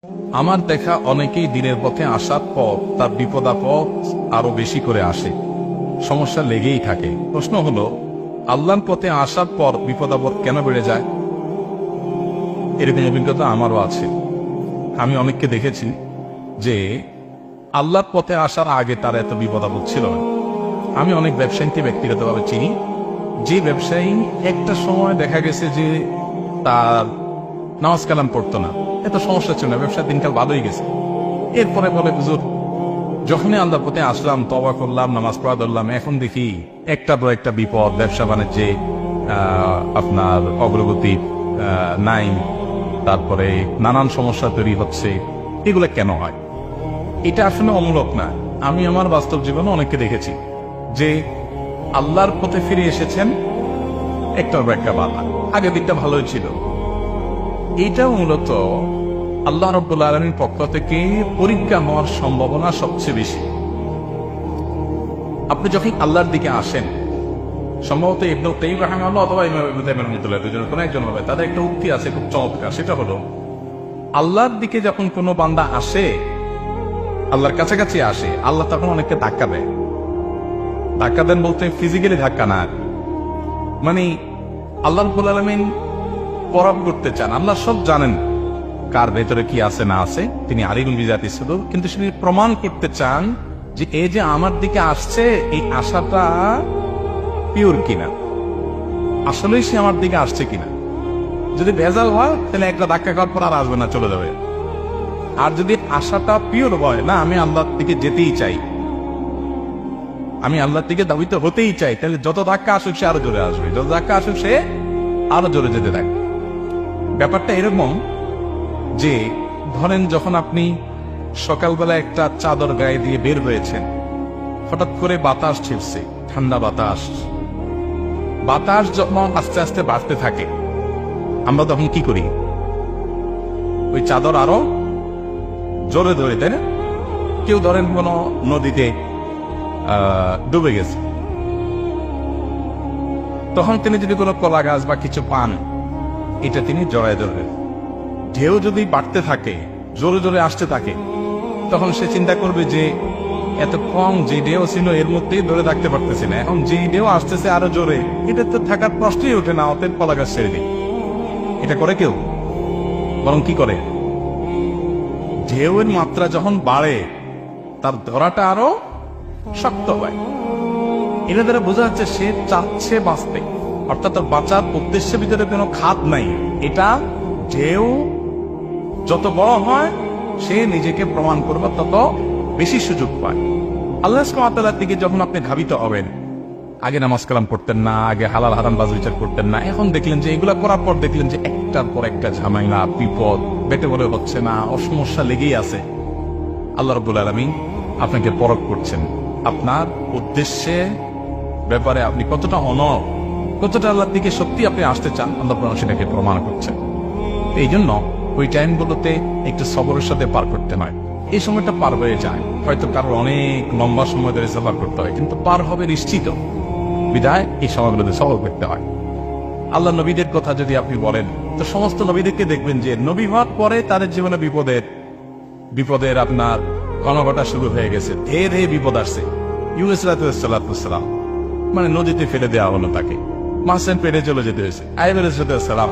আমার দেখা অনেকেই দিনের পথে আসার পর তার বিপদ আপদ আরো বেশি করে আসে, সমস্যা লেগেই থাকে। প্রশ্ন হলো, আল্লাহর পথে আসার পর বিপদ আপদ কেন বেড়ে যায়? এরকম অভিজ্ঞতা আমারও আছে। আমি অনেককে দেখেছি যে আল্লাহর পথে আসার আগে তার এত বিপদ আপদ ছিল না। আমি অনেক ব্যবসায়ীকে ব্যক্তিগতভাবে চিনি, যে ব্যবসায়ী একটা সময় দেখা গেছে যে তার নামাজ কালাম পড়তো না, এত সমস্যা ছিল না, ব্যবসার দিনকাল ভালোই গেছে। এরপরে বলে, হুজুর যখনই আল্লাহর পথে আসলাম, তওবা করলাম, নামাজ পড়া ধরলাম, এখন দেখি একটা পর একটা বিপদ, ব্যবসা বাণিজ্যে আপনার অগ্রগতি নাই, তারপরে নানান সমস্যা তৈরি হচ্ছে। এগুলো কেন হয়? এটা আসলে অমূলক না। আমি আমার বাস্তব জীবনে অনেককে দেখেছি যে আল্লাহর পথে ফিরে এসেছেন একটার পর একটা বাধা, আগের দিকটা ভালোই ছিল। এটা মূলত আল্লাহ রাব্বুল আলামিনের পক্ষ থেকে পরীক্ষা হওয়ার সম্ভাবনা সবচেয়ে বেশি। আপনি যখন আল্লাহর দিকে আসেন, সম্ভবত ইবনে তাইমিয়া রাহিমাহুল্লাহ অথবা ইমাম ইবনে তাইমিয়া রাহিমাহুল্লাহ দুজনের কোনো একজন হবে, তাদের একটা উক্তি আছে খুব চমৎকার। সেটা হলো, আল্লাহর দিকে যখন কোনো বান্দা আসে, আল্লাহর কাছাকাছি আসে, আল্লাহ তখন অনেককে ধাক্কা দেয়। ধাক্কা দেন বলতে ফিজিক্যালি ধাক্কা না, মানে আল্লাহ রাব্বুল আলামিন পরখ করতে চান। আল্লাহ সব জানেন কার ভেতরে কি আছে না আছে, তিনি আলিমুল বিজাতি সুদূর, কিন্তু তিনি প্রমাণ করতে চান যে এই যে আমার দিকে আসছে, এই আশাটা পিওর কিনা, আসলেই সে আমার দিকে আসছে কিনা। যদি ভেজাল হয় তাহলে একটা ধাক্কা খাওয়ার পর আর আসবে না, চলে যাবে। আর যদি আশাটা পিওর হয়, না আমি আল্লাহর দিকে যেতেই চাই, আমি আল্লাহর দিকে দাবিত হতেই চাই, তাহলে যত ধাক্কা আসুক সে আরো জোরে আসবে, যত ধাক্কা আসুক সে আরো জোরে যেতে থাকবে। ব্যাপারটা এরকম যে ধরেন যখন আপনি সকালবেলা একটা চাদর গায়ে দিয়ে বের হয়েছেন, হঠাৎ করে বাতাস ছিটছে, ঠান্ডা বাতাস। বাতাস যখন আস্তে আস্তে বাড়তে থাকে, আমরা তখন কি করি? ওই চাদর আরো জোরে ধরে, তাই না? কেউ ধরেন কোন নদীতে ডুবে গেছে, তখন তিনি যদি কোনো কলা গাছ বা কিছু পান, এটা তিনি জড়ায় ধরবেন। ঢেউ যদি বাড়তে থাকে, জোরে জোরে আসতে থাকে, তখন সে চিন্তা করবে যে এত কম যে ঢেউ ছিল এর মধ্যেই ধরে থাকতে পারতেছি না, এখন যে ঢেউ আসতেছে আরো জোরে, এটা তো থাকার প্রশ্নই ওঠে না, অতএব কলা গাছ ছেড়ে দিই। এটা করে কেউ? বরং কি করে, ঢেউয়ের মাত্রা যখন বাড়ে তার ধরাটা আরো শক্ত হয়। এটা দ্বারা বোঝা যাচ্ছে সে চাচ্ছে বাঁচতে, অর্থাৎ তার বাঁচার উদ্দেশ্যের ভিতরে কোনো খাত নাই। এটা ঢেউ যত বড় হয়, সে নিজেকে প্রমাণ করবে তত বেশি সুযোগ পায়। আল্লাহ সুবহানাহু ওয়া তাআলার দিকে যখন আপনি ধাবিত হবেন, আগে নামাজ কালাম পড়তেন না, আগে হালাল হারাম বাজ বিচার করতেন না, এখন দেখলেন যে এগুলা করার পর দেখলেন যে একটার পর একটা ঝামেলা, বিপদ বেটে বলে হচ্ছে না, অসমস্যা লেগেই আছে। আল্লাহ রাব্বুল আলামিন আপনাকে পরখ করছেন, আপনার উদ্দেশ্যে ব্যাপারে আপনি কতটা অনড়, কতটা আল্লাহর দিকে সত্যি আপনি আসতে চান, আল্লাহ সেটাকে প্রমাণ করছেন। এই জন্য ওই টাইমগুলোতে একটু সবরের সাথে পার করতে হয়। এই সময়টা পার হয়ে যায়, হয়তো কারোর অনেক লম্বা সময় ধরে সফর করতে হয়, কিন্তু পার হবে নিশ্চিত। বিদায় এই সময়গুলোতে সফর করতে হয়। আল্লাহ নবীদের কথা যদি আপনি বলেন, তো সমস্ত নবীদেরকে দেখবেন যে নবী হওয়ার পরে তাদের জীবনে বিপদের আপনার ঘনঘটা শুরু হয়ে গেছে, ধীরে ধীরে বিপদ আসছে। ইউনুস আলাইহিসসালাম, মানে নদীতে ফেলে দেওয়া হলো তাকে, মাছের পেটে চলে যেতে হয়েছে। আইয়ুব আলাইহিসসালাম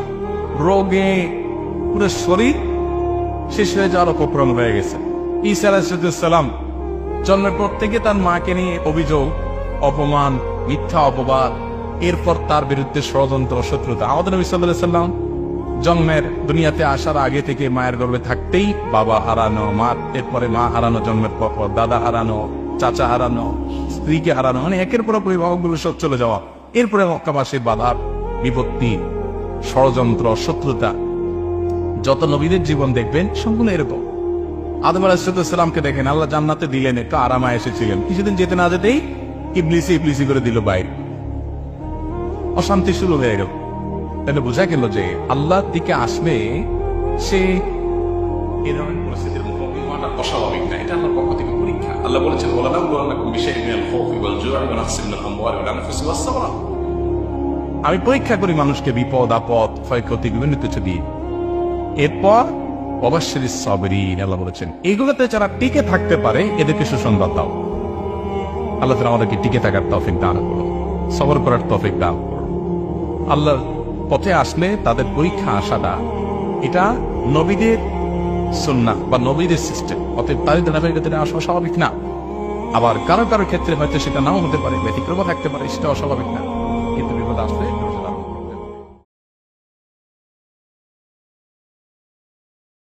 রোগে পুরো শরীর শেষ হয়ে যাওয়ার উপক্রম হয়ে গেছে। ঈসা আলাইহিসসালাম জন্মের পর থেকে তার মাকে নিয়ে অভিযোগ, অপমান, মিথ্যা অপবাদ, এরপর তার বিরুদ্ধে ষড়যন্ত্র, শত্রুতা। আমাদের নবী সাল্লাল্লাহু আলাইহি ওয়াসাল্লাম জন্মের দুনিয়াতে আসার আগে থেকে মায়ের গর্ভে থাকতেই বাবা হারানো, এরপরে মা হারানো, জন্মের পর দাদা হারানো, চাচা হারানো, স্ত্রীকে হারানো, মানে একের পর পরিবাহগুলো সব চলে যাওয়া। এরপরে মক্কাবাসীর বাধা, বিপত্তি, ষড়যন্ত্র, শত্রুতা। যত নবীদের জীবন দেখবেন সম্পূর্ণ এরকম। আদম আলাইহিসসালামকে দেখেন, আল্লাহ জান্নাতে দিলেন, একটু আরামায় এসেছিলেন, কিছুদিন যেতে না যেতেই ইবলিসি করে দিল বাইরে, অশান্তি শুরু হয়ে গেল। তাহলে বোঝা গেল যে আল্লাহর দিকে আসলে সে এ ধরনের পরিস্থিতির মুখোমুখি হওয়াটা অস্বাভাবিক না, এটা আল্লাহর পক্ষ থেকে পরীক্ষা। আল্লাহ বলেছেন, আমি পরীক্ষা করি মানুষকে বিপদ আপদ, ক্ষয়ক্ষতি, বিভিন্ন কিছু দিয়ে। এরপর অবশ্যই সাবরিন, আল্লাহ বলেছেন এগুলোতে যারা টিকে থাকতে পারে এদেরকে সুসংবাদ দাও। আল্লাহ তাআলা আমাদেরকে টিকে থাকার তৌফিক দান করুন, সবর করার তৌফিক দান করুন। আল্লাহর পথে আসলে তাদের পরীক্ষা আসাটা এটা নবীদের সুন্নাহ বা নবীদের সিস্টেম, অতএব তাদের নবীর ক্ষেত্রে আসা স্বাভাবিক না। আবার কারো কারো ক্ষেত্রে হয়তো সেটা নাও হতে পারে, ব্যতিক্রম থাকতে পারে, সেটা অস্বাভাবিক না, কিন্তু বিপদ আসলে